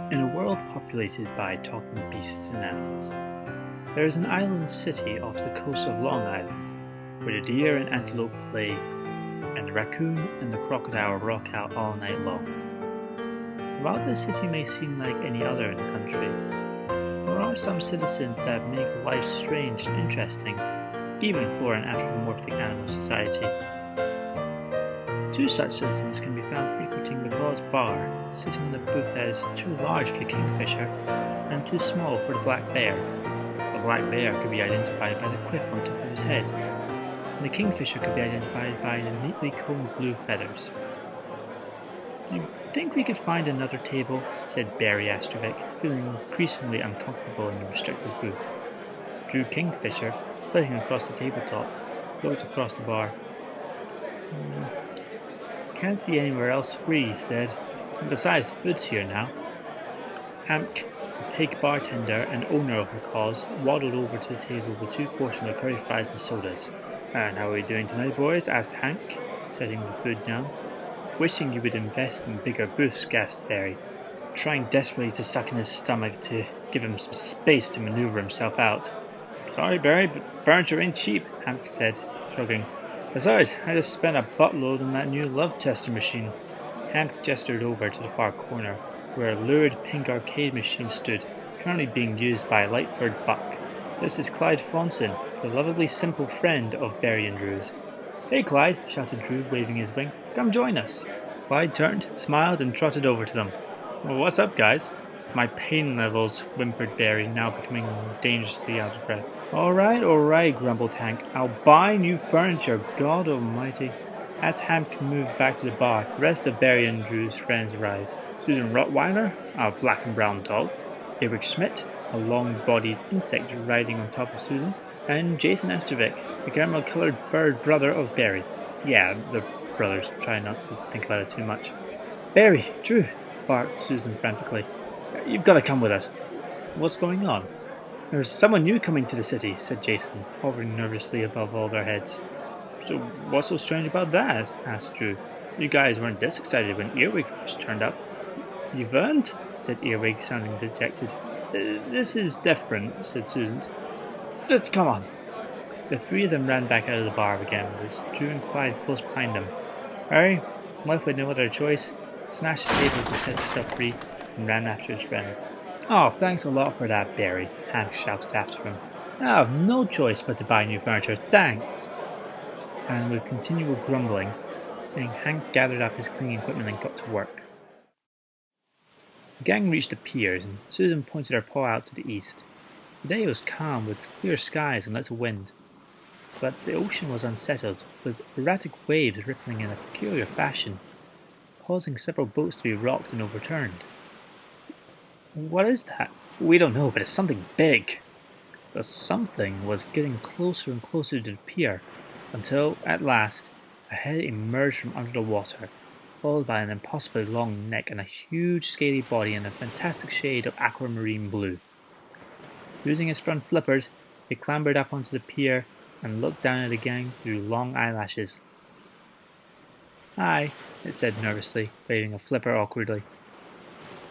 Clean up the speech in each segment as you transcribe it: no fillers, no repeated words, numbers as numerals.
In a world populated by talking beasts and animals, there is an island city off the coast of Long Island, where the deer and antelope play, and the raccoon and the crocodile rock out all night long. While this city may seem like any other in the country, there are some citizens that make life strange and interesting, even for an anthropomorphic animal society. Two such citizens can be found frequenting the God's Bar, sitting in a booth that is too large for the kingfisher and too small for the black bear. The black bear could be identified by the quiff on top of his head, and the kingfisher could be identified by the neatly combed blue feathers. "Do you think we could find another table?" said Beary Astrovik, feeling increasingly uncomfortable in the restricted booth. Drew Kingfisher, flitting across the tabletop, looked across the bar. "Can't see anywhere else free," he said. "And besides, the food's here now." Hamk, the pig bartender and owner of the cause, waddled over to the table with 2 portions of curry fries and sodas. "And how are we doing tonight, boys?" asked Hank, setting the food down. "Wishing you would invest in bigger booths," gasped Barry, trying desperately to suck in his stomach to give him some space to maneuver himself out. "Sorry, Barry, but furniture ain't cheap," Hank said, shrugging. "Besides, I just spent a buttload on that new love tester machine." Hank gestured over to the far corner, where a lurid pink arcade machine stood, currently being used by a light-furred buck. "This is Clyde Johnson, the lovably simple friend of Barry and Drew's." "Hey, Clyde," shouted Drew, waving his wing. "Come join us." Clyde turned, smiled, and trotted over to them. "Well, what's up, guys?" "My pain levels," whimpered Barry, now becoming dangerously out of breath. All right, grumbled Hank. "I'll buy new furniture, God almighty." As Hank moved back to the bar, the rest of Barry and Drew's friends arrived. Susan Rottweiler, a black and brown dog, Ludwig Schmidt, a long-bodied insect riding on top of Susan, and Jason Astrovik, the caramel-coloured bird brother of Barry. Yeah, the brothers, try not to think about it too much. "Barry, Drew," barked Susan frantically. "You've got to come with us." "What's going on?" "There's someone new coming to the city," said Jason, hovering nervously above all their heads. "So what's so strange about that?" asked Drew. "You guys weren't this excited when Earwig first turned up." "You weren't?" said Earwig, sounding dejected. "This is different," said Susan. "Just come on." The 3 of them ran back out of the bar again, with Drew and Clyde close behind them. Barry, left with no other choice, smashed the table to set himself free and ran after his friends. "Oh, thanks a lot for that, Barry," Hank shouted after him. "I have no choice but to buy new furniture, thanks." And with continual grumbling, Hank gathered up his cleaning equipment and got to work. The gang reached the piers, and Susan pointed her paw out to the east. The day was calm, with clear skies and little wind. But the ocean was unsettled, with erratic waves rippling in a peculiar fashion, causing several boats to be rocked and overturned. "What is that?" "We don't know, but it's something big." The something was getting closer and closer to the pier, until, at last, a head emerged from under the water, followed by an impossibly long neck and a huge scaly body in a fantastic shade of aquamarine blue. Using its front flippers, it clambered up onto the pier and looked down at the gang through long eyelashes. "Hi," it said nervously, waving a flipper awkwardly.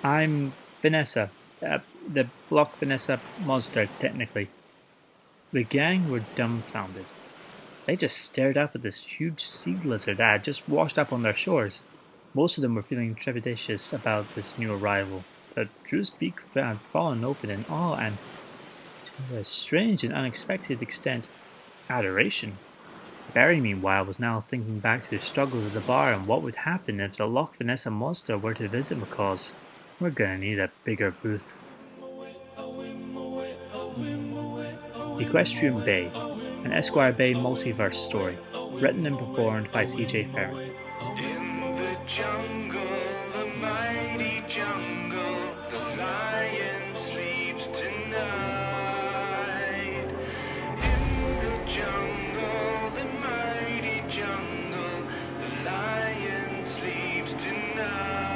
"I'm Vanessa, the Loch Vanessa monster, technically." The gang were dumbfounded. They just stared up at this huge sea lizard that had just washed up on their shores. Most of them were feeling trepidatious about this new arrival, but Drew's beak had fallen open in awe and, to a strange and unexpected extent, adoration. Barry, meanwhile, was now thinking back to his struggles at the bar and what would happen if the Loch Vanessa monster were to visit McCaw's. "We're gonna need a bigger booth." Equestrian Bay, an Esquire Bay Multiverse story, written and performed by C.J. Farron. In the jungle, the mighty jungle, the lion sleeps tonight. In the jungle, the mighty jungle, the lion sleeps tonight.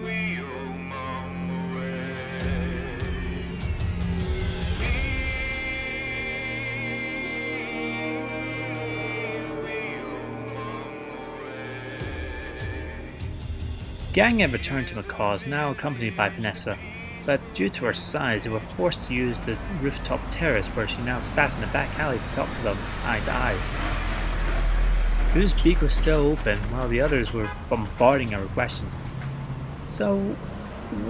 We oh mama way. gang had returned to McCaw's, now accompanied by Vanessa, but due to her size, they were forced to use the rooftop terrace where she now sat in the back alley to talk to them eye to eye. Drew's beak was still open while the others were bombarding her with questions. So,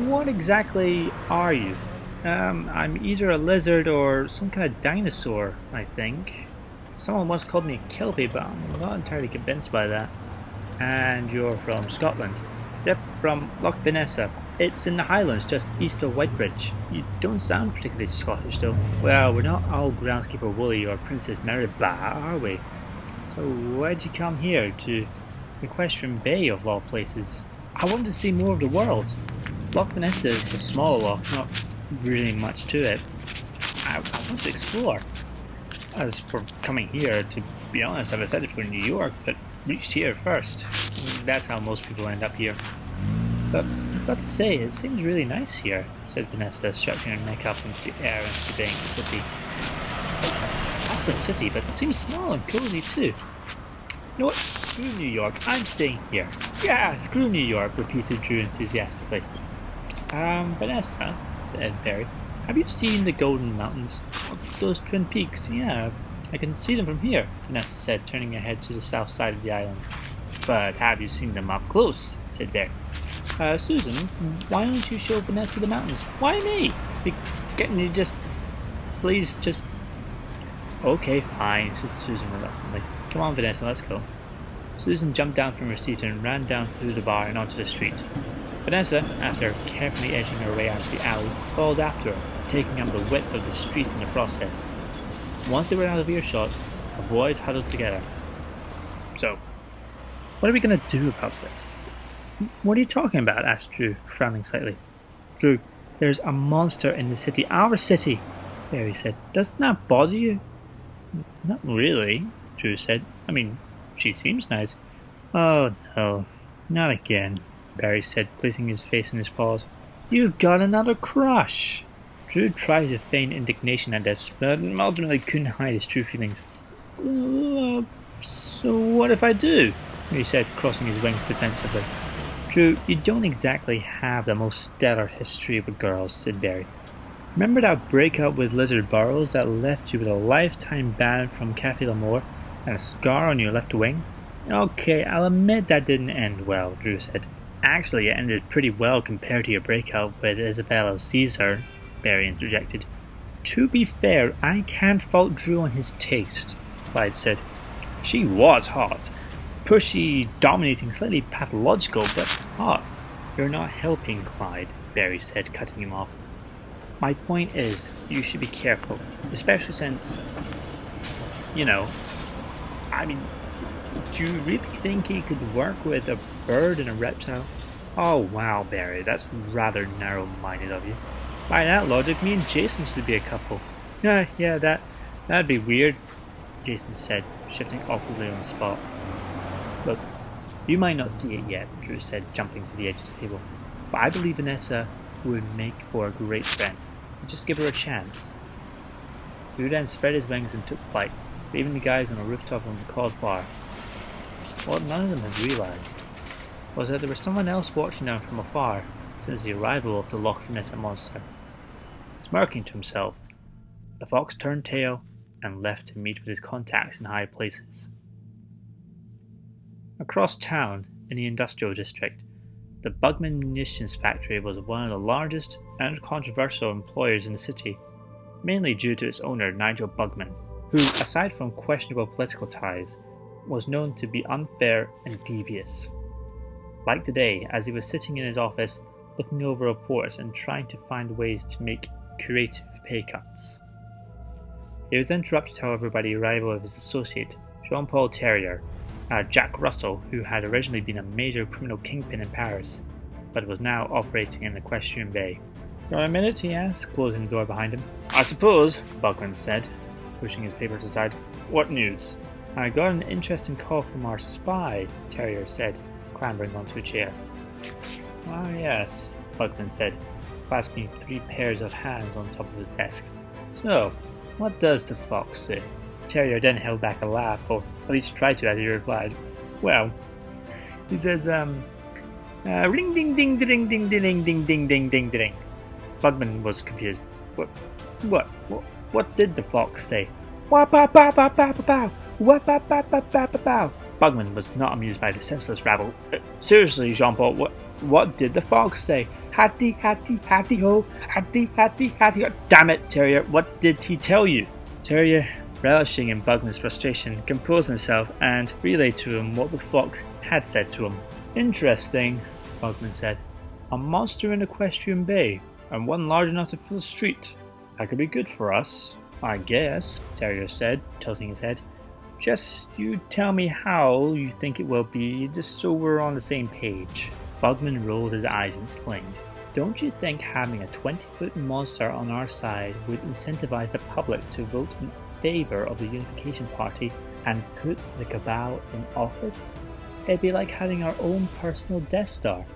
what exactly are you? I'm either a lizard or some kind of dinosaur, I think. Someone once called me a kelpie, but I'm not entirely convinced by that. And you're from Scotland? Yep, from Loch Vanessa. It's in the Highlands, just east of Whitebridge. You don't sound particularly Scottish, though. Well, we're not all Groundskeeper Wooly or Princess Maribah, are we? So why'd you come here, to Equestrian Bay of all places? I wanted to see more of the world. Loch Vanessa is a small loch, not really much to it. I want to explore. As for coming here, to be honest, I was headed for New York, but reached here first. That's how most people end up here. But I've got to say, it seems really nice here, said Vanessa, stretching her neck up into the air and surveying the city. It's an awesome city, but it seems small and cozy too. You know what? Screw New York, I'm staying here. Yeah, screw New York, repeated Drew enthusiastically. Vanessa, said Beary, have you seen the Golden Mountains? Those twin peaks? Yeah, I can see them from here, Vanessa said, turning her head to the south side of the island. But have you seen them up close? Said Beary. Susan, why don't you show Vanessa the mountains? Why me? Can you please just... Okay, fine, said Susan reluctantly. Come on, Vanessa, let's go. Susan jumped down from her seat and ran down through the bar and onto the street. Vanessa, after carefully edging her way out of the alley, followed after her, taking up the width of the street in the process. Once they were out of earshot, the boys huddled together. So, what are we going to do about this? What are you talking about? Asked Drew, frowning slightly. Drew, there's a monster in the city. Our city, Beary said. Doesn't that bother you? Not really, Drew said. I mean, she seems nice. Oh no, not again, Beary said, placing his face in his paws. You've got another crush. Drew tried to feign indignation at this, but ultimately couldn't hide his true feelings. So what if I do? He said, crossing his wings defensively. Drew, you don't exactly have the most stellar history with girls, said Beary. Remember that breakup with Lizard Burrows that left you with a lifetime ban from Cafe L'Amour and a scar on your left wing? Okay, I'll admit that didn't end well, Drew said. Actually, it ended pretty well compared to your breakup with Isabella Caesar, Beary interjected. To be fair, I can't fault Drew on his taste, Clyde said. She was hot. Pushy, dominating, slightly pathological, but hot. You're not helping, Clyde, Beary said, cutting him off. My point is, you should be careful, especially since, I mean, do you really think he could work with a bird and a reptile? Oh wow, Beary, that's rather narrow-minded of you. By that logic, me and Jason should be a couple. Yeah, that'd be weird, Jason said, shifting awkwardly on the spot. Look, you might not see it yet, Drew said, jumping to the edge of the table, but I believe Vanessa would make for a great friend. Just give her a chance. Drew then spread his wings and took flight, leaving the guys on a rooftop on the cause bar. What none of them had realised was that there was someone else watching them from afar since the arrival of the Loch Vanessa monster. Smirking to himself, the fox turned tail and left to meet with his contacts in high places. Across town, in the industrial district, the Bugman munitions factory was one of the largest and controversial employers in the city, mainly due to its owner Nigel Bugman, who, aside from questionable political ties, was known to be unfair and devious. Like today, as he was sitting in his office, looking over reports and trying to find ways to make creative pay cuts. He was interrupted, however, by the arrival of his associate, Jean-Paul Terrier, Jack Russell, who had originally been a major criminal kingpin in Paris, but was now operating in Equestrian Bay. "Got a minute?" he asked, closing the door behind him. "I suppose," Bugman said, pushing his papers aside. "What news?" "I got an interesting call from our spy," Terrier said, clambering onto a chair. "Ah, yes," Bugman said, clasping 3 pairs of hands on top of his desk. "So, what does the fox say?" Terrier then held back a laugh, or at least tried to, as he replied. "Well, he says, Ring ding ding ding ding ding ding ding ding ding ding. Bugman was confused. What did the fox say? What ba ba ba ba ba ba? What ba ba ba ba ba ba? Bugman was not amused by the senseless rabble. Seriously, Jean-Paul, what did the fox say? Hattie, hattie, hattie ho, hattie, hattie, hattie ho. Damn it, Terrier, what did he tell you? Terrier, relishing in Bugman's frustration, composed himself and relayed to him what the fox had said to him. Interesting, Bugman said. A monster in Equestrian Bay, and one large enough to fill a street. That could be good for us, I guess, Terrier said, tilting his head. Just you tell me how you think it will be, just so we're on the same page. Bugman rolled his eyes and explained. Don't you think having a 20-foot monster on our side would incentivize the public to vote in favor of the unification party and put the cabal in office? It'd be like having our own personal Death Star.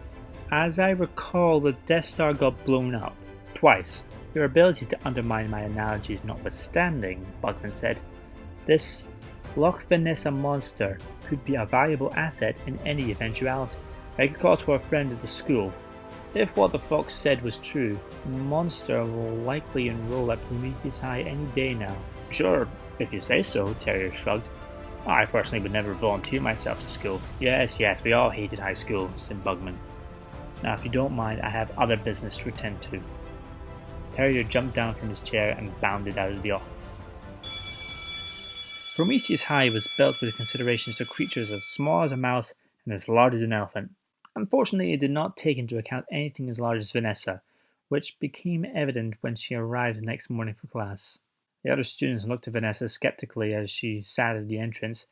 As I recall, the Death Star got blown up. Twice. Your ability to undermine my analogies notwithstanding, Bugman said, this Loch Vanessa monster could be a valuable asset in any eventuality. I could call to our friend at the school. If what the fox said was true, the monster will likely enroll at Prometheus High any day now. Sure, if you say so, Terrier shrugged. I personally would never volunteer myself to school. Yes, we all hated high school, said Bugman. Now if you don't mind, I have other business to attend to. Terrier jumped down from his chair and bounded out of the office. Prometheus High was built with considerations to creatures as small as a mouse and as large as an elephant. Unfortunately, it did not take into account anything as large as Vanessa, which became evident when she arrived the next morning for class. The other students looked at Vanessa skeptically as she sat at the entrance,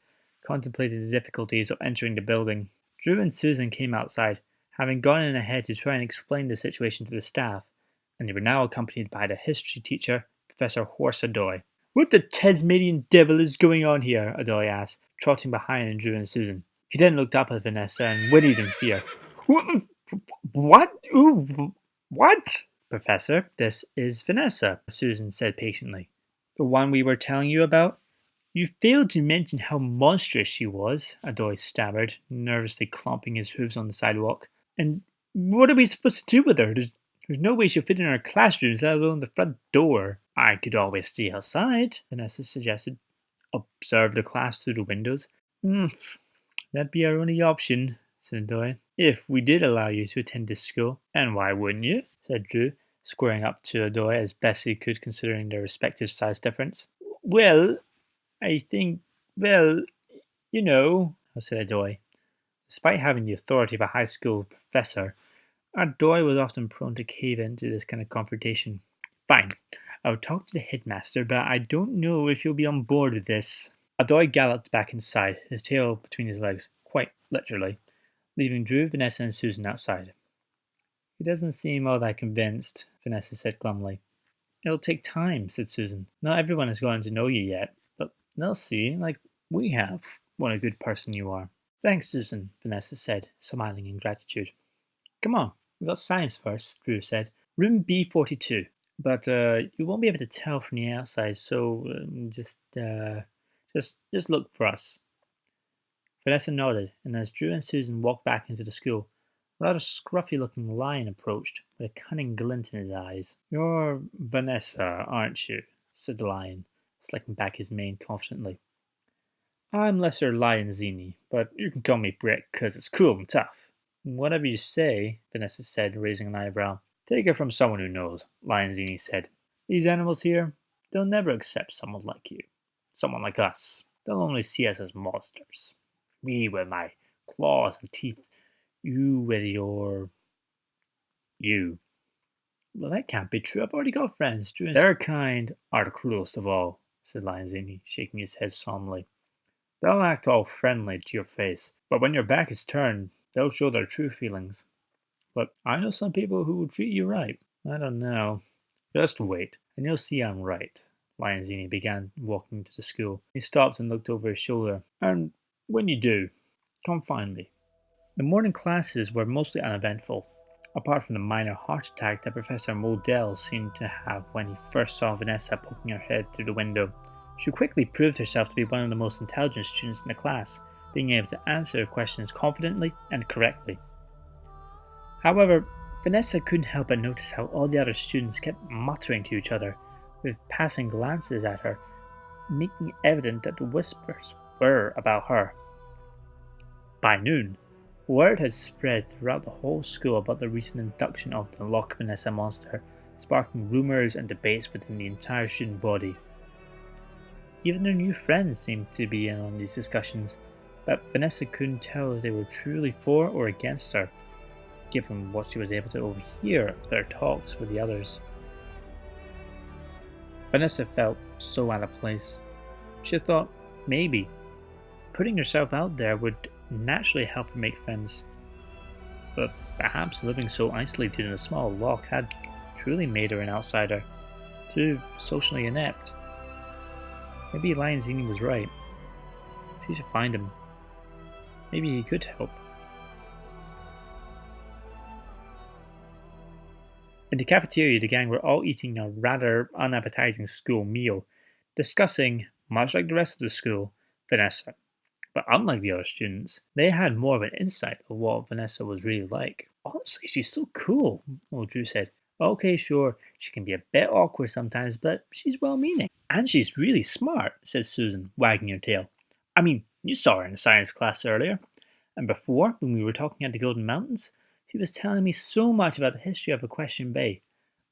contemplating the difficulties of entering the building. Drew and Susan came outside, having gone in ahead to try and explain the situation to the staff, and they were now accompanied by the history teacher, Professor Horse Adoy. What the Tasmanian devil is going on here? Adoy asked, trotting behind Drew and Susan. He then looked up at Vanessa and whinnied in fear. What? Ooh, what? Professor, this is Vanessa, Susan said patiently. The one we were telling you about? You failed to mention how monstrous she was, Adoy stammered, nervously clomping his hooves on the sidewalk. And what are we supposed to do with her? There's no way she'll fit in our classrooms, let alone the front door. I could always stay outside, Vanessa suggested. Observe the class through the windows. That'd be our only option, said Adoy. If we did allow you to attend this school. And why wouldn't you? Said Drew, squaring up to Adoy as best he could considering their respective size difference. Well, I think, you know, said Adoy. Despite having the authority of a high school professor, Adoy was often prone to cave into this kind of confrontation. Fine, I'll talk to the headmaster, but I don't know if you'll be on board with this. Adoy galloped back inside, his tail between his legs, quite literally, leaving Drew, Vanessa, and Susan outside. He doesn't seem all that convinced, Vanessa said glumly. It'll take time, said Susan. Not everyone has gotten to know you yet, but they'll see, like we have, what a good person you are. Thanks, Susan, Vanessa said, smiling in gratitude. Come on, we got science first, Drew said. Room B42. But you won't be able to tell from the outside, so just look for us. Vanessa nodded, and as Drew and Susan walked back into the school, a rather scruffy-looking lion approached, with a cunning glint in his eyes. You're Vanessa, aren't you? Said the lion, slicking back his mane confidently. I'm Lesser Lionzini, but you can call me Brick, 'cause it's cool and tough. Whatever you say, Vanessa said, raising an eyebrow. Take it from someone who knows, Lionzini said. These animals here, they'll never accept someone like you. Someone like us. They'll only see us as monsters. Me with my claws and teeth. You with your... you. Well, that can't be true. I've already got friends. Their kind are the cruelest of all, said Lionzini, shaking his head solemnly. They'll act all friendly to your face, but when your back is turned, they'll show their true feelings. But I know some people who will treat you right. I don't know. Just wait, and you'll see I'm right. Lionzini began walking to the school. He stopped and looked over his shoulder. And when you do, come find me. The morning classes were mostly uneventful, apart from the minor heart attack that Professor Modell seemed to have when he first saw Vanessa poking her head through the window. She quickly proved herself to be one of the most intelligent students in the class, being able to answer questions confidently and correctly. However, Vanessa couldn't help but notice how all the other students kept muttering to each other, with passing glances at her, making it evident that the whispers were about her. By noon, word had spread throughout the whole school about the recent induction of the Loch Vanessa monster, sparking rumours and debates within the entire student body. Even their new friends seemed to be in on these discussions, but Vanessa couldn't tell if they were truly for or against her, given what she was able to overhear of their talks with the others. Vanessa felt so out of place. She thought maybe putting herself out there would naturally help her make friends, but perhaps living so isolated in a small loch had truly made her an outsider, too socially inept. Maybe Lionzini was right. She should find him. Maybe he could help. In the cafeteria, the gang were all eating a rather unappetizing school meal, discussing, much like the rest of the school, Vanessa. But unlike the other students, they had more of an insight of what Vanessa was really like. Honestly, she's so cool, old Drew said. Okay, sure, she can be a bit awkward sometimes, but she's well-meaning. And she's really smart, said Susan, wagging her tail. I mean, you saw her in the science class earlier. And before, when we were talking at the Golden Mountains, she was telling me so much about the history of Equestrian Bay,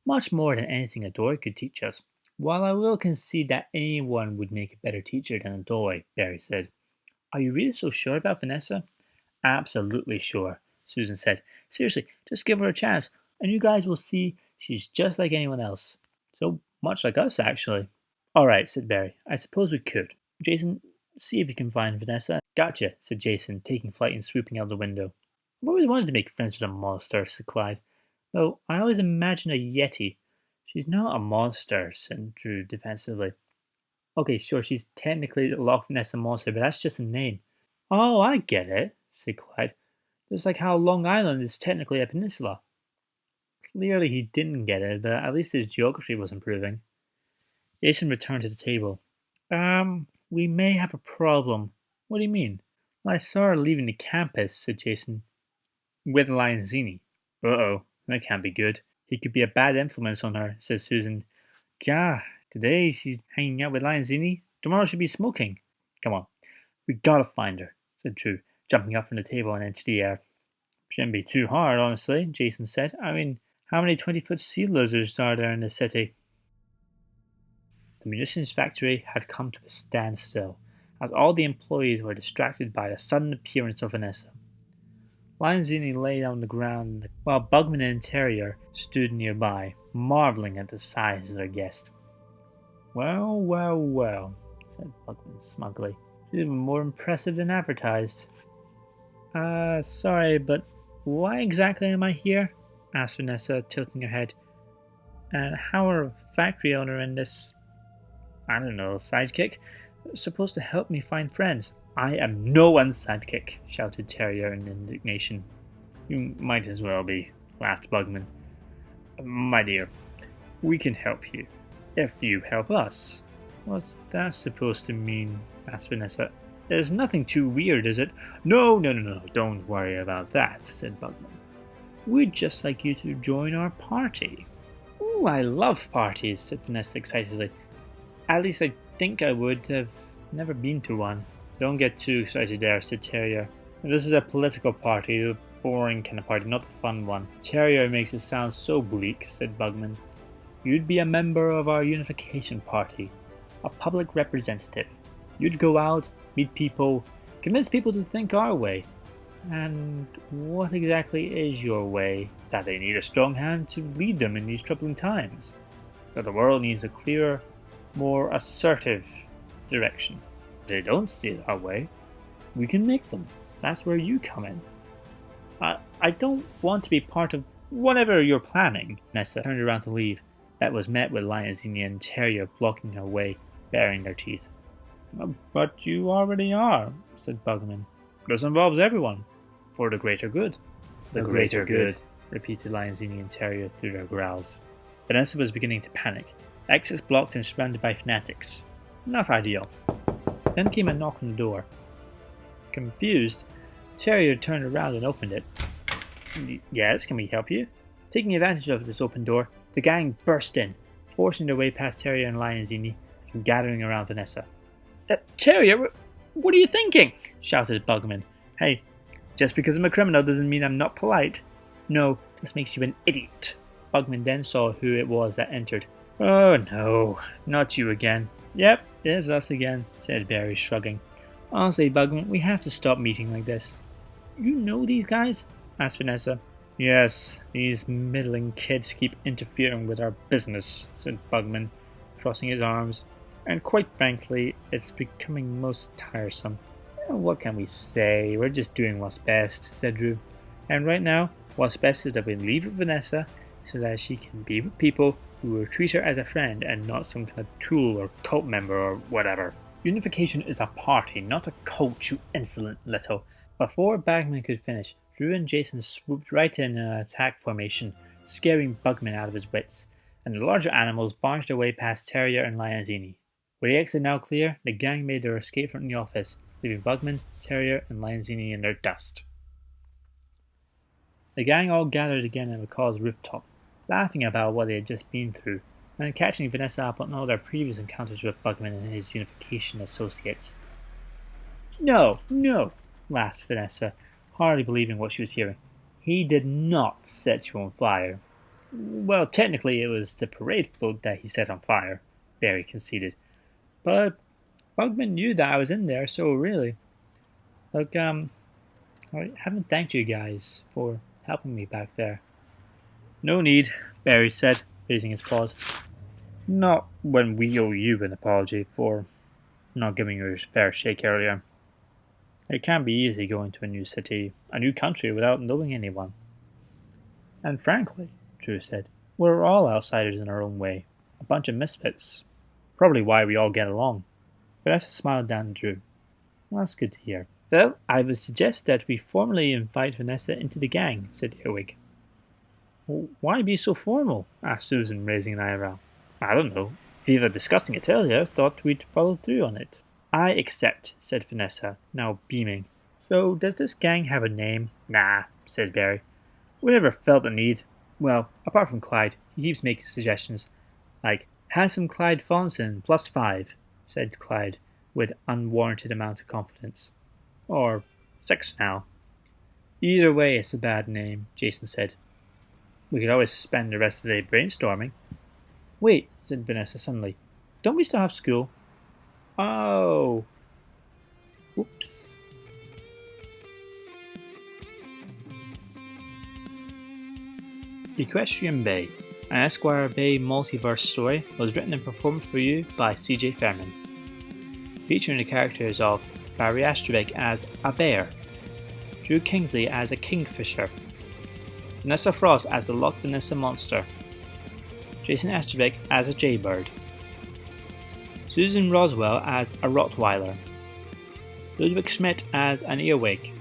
much more than anything a Dory could teach us. While I will concede that anyone would make a better teacher than a Dory, Barry said. Are you really so sure about Vanessa? Absolutely sure, Susan said. Seriously, just give her a chance, and you guys will see she's just like anyone else. So much like us, actually. All right, said Barry. I suppose we could. Jason, see if you can find Vanessa. Gotcha, said Jason, taking flight and swooping out the window. I've always wanted to make friends with a monster, said Clyde. Though I always imagined a yeti. She's not a monster, said Drew defensively. Okay, sure, she's technically the Loch Vanessa monster, but that's just a name. Oh, I get it, said Clyde. Just like how Long Island is technically a peninsula. Clearly he didn't get it, but at least his geography was improving. Jason returned to the table. We may have a problem. What do you mean? Well, I saw her leaving the campus, said Jason. With Lionzini. Uh-oh, that can't be good. He could be a bad influence on her, said Susan. Gah, today she's hanging out with Lionzini. Tomorrow she'll be smoking. Come on, we gotta find her, said Drew, jumping up from the table and into the air. Shouldn't be too hard, honestly, Jason said. I mean, how many 20-foot sea lizards are there in the city? The munitions factory had come to a standstill, as all the employees were distracted by the sudden appearance of Vanessa. Lionzini lay on the ground, while Bugman and Terrier stood nearby, marveling at the size of their guest. Well, well, well, said Bugman smugly. She's even more impressive than advertised. Sorry, but why exactly am I here? Asked Vanessa, tilting her head. And how are a factory owner and this, I don't know, sidekick supposed to help me find friends? I am no one's sidekick, shouted Terrier in indignation. You might as well be, laughed Bugman. My dear, we can help you, if you help us. What's that supposed to mean? Asked Vanessa. There's nothing too weird, is it? No, don't worry about that, said Bugman. We'd just like you to join our party. Ooh, I love parties, said Vanessa excitedly. At least I think I would. Have never been to one. Don't get too excited there, said Terrier. This is a political party, the boring kind of party, not the fun one. Terrier makes it sound so bleak, said Bugman. You'd be a member of our unification party, a public representative. You'd go out, meet people, convince people to think our way. And what exactly is your way? That they need a strong hand to lead them in these troubling times. That the world needs a clearer, more assertive direction. They don't see it our way. We can make them. That's where you come in. I don't want to be part of whatever you're planning. Vanessa turned around to leave, but was met with Lionzini and Terrier blocking her way, baring their teeth. But you already are, said Bugman. This involves everyone, for the greater good. The greater good, repeated Lionzini and Terrier through their growls. Vanessa was beginning to panic. Exits blocked and surrounded by fanatics. Not ideal. Then came a knock on the door. Confused, Terrier turned around and opened it. Yes, can we help you? Taking advantage of this open door, the gang burst in, forcing their way past Terrier and Lionzini and gathering around Vanessa. Terrier, what are you thinking? Shouted Bugman. Hey, just because I'm a criminal doesn't mean I'm not polite. No, this makes you an idiot. Bugman then saw who it was that entered. Oh no, not you again. Yep, it's us again, said Beary, shrugging. Honestly, Bugman, we have to stop meeting like this. You know these guys? Asked Vanessa. Yes, these middling kids keep interfering with our business, said Bugman, crossing his arms. And quite frankly, it's becoming most tiresome. What can we say? We're just doing what's best, said Drew. And right now, what's best is that we leave with Vanessa so that she can be with people who will treat her as a friend and not some kind of tool or cult member or whatever. Unification is a party, not a cult, you insolent little. Before Bagman could finish, Drew and Jason swooped right in an attack formation, scaring Bugman out of his wits, and the larger animals barged their way past Terrier and Lionzini. With the exit now clear, the gang made their escape from the office, leaving Bugman, Terrier, and Lionzini in their dust. The gang all gathered again at McCall's rooftop, laughing about what they had just been through, and catching Vanessa up on all their previous encounters with Bugman and his unification associates. No, laughed Vanessa, hardly believing what she was hearing. He did not set you on fire. Well, technically it was the parade float that he set on fire, Beary conceded. But Bugman knew that I was in there, so really. Look, I haven't thanked you guys for helping me back there. No need, Beary said, raising his paws. Not when we owe you an apology for not giving you a fair shake earlier. It can't be easy going to a new city, a new country without knowing anyone. And frankly, Drew said, we're all outsiders in our own way, a bunch of misfits. Probably why we all get along. Vanessa smiled down at Drew. That's good to hear. Well, I would suggest that we formally invite Vanessa into the gang, said Earwig. Why be so formal? Asked Susan, raising an eyebrow. I don't know. If you were discussing it earlier, thought we'd follow through on it. I accept, said Vanessa, now beaming. So, does this gang have a name? Nah, said Beary. We never felt the need. Well, apart from Clyde, he keeps making suggestions. Like, handsome Clyde Fonson, +5, said Clyde, with unwarranted amount of confidence. Or 6 now. Either way, it's a bad name, Jason said. We could always spend the rest of the day brainstorming. Wait, said Vanessa suddenly. Don't we still have school? Oh. Oops. Equestrian Bay, an Esquire Bay Multiverse story, was written and performed for you by C.J. Fairman. Featuring the characters of Beary Astrovik as a bear, Drew Kingsley as a kingfisher, Vanessa Frost as the Loch Vanessa monster, Jason Astrovik as a jaybird, Susan Roswell as a Rottweiler, Ludwig Schmidt as an earwig,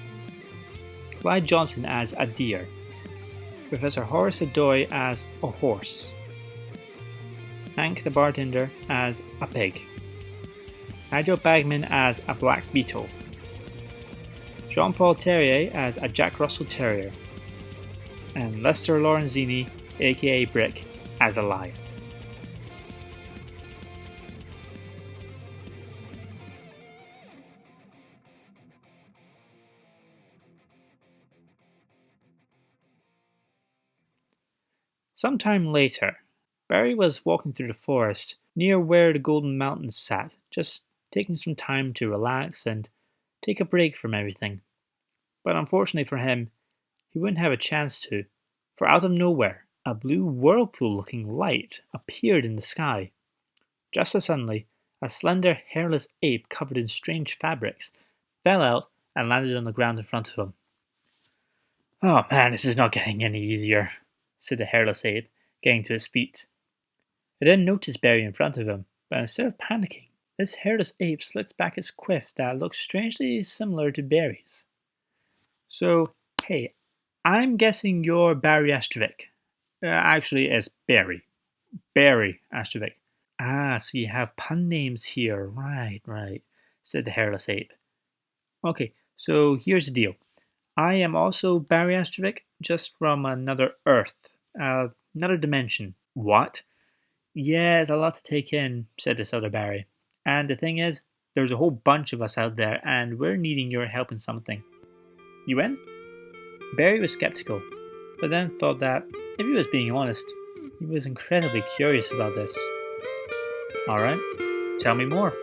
Clyde Johnson as a deer, Professor Horace Adoy as a horse, Hank the bartender as a pig, Nigel Bugman as a black beetle, Jean-Paul Terrier as a Jack Russell Terrier, and Lester Lorenzini, aka Brick, as a lion. Sometime later, Beary was walking through the forest near where the Golden Mountains sat, just taking some time to relax and take a break from everything. But unfortunately for him, he wouldn't have a chance to, for out of nowhere, a blue whirlpool-looking light appeared in the sky. Just as suddenly, a slender, hairless ape covered in strange fabrics fell out and landed on the ground in front of him. Oh man, this is not getting any easier, said the hairless ape, getting to his feet. He then noticed Beary in front of him, but instead of panicking, this hairless ape slicked back its quiff that looked strangely similar to Beary's. So, hey, I'm guessing you're Beary Astrovik. Actually, it's Beary. Beary Astrovik. Ah, so you have pun names here. Right, said the hairless ape. Okay, so here's the deal. I am also Beary Astrovik, just from another Earth, another dimension. What? Yeah, it's a lot to take in, said this other Barry. And the thing is, there's a whole bunch of us out there, and we're needing your help in something. You in? Barry was skeptical, but then thought that, if he was being honest, he was incredibly curious about this. Alright, tell me more.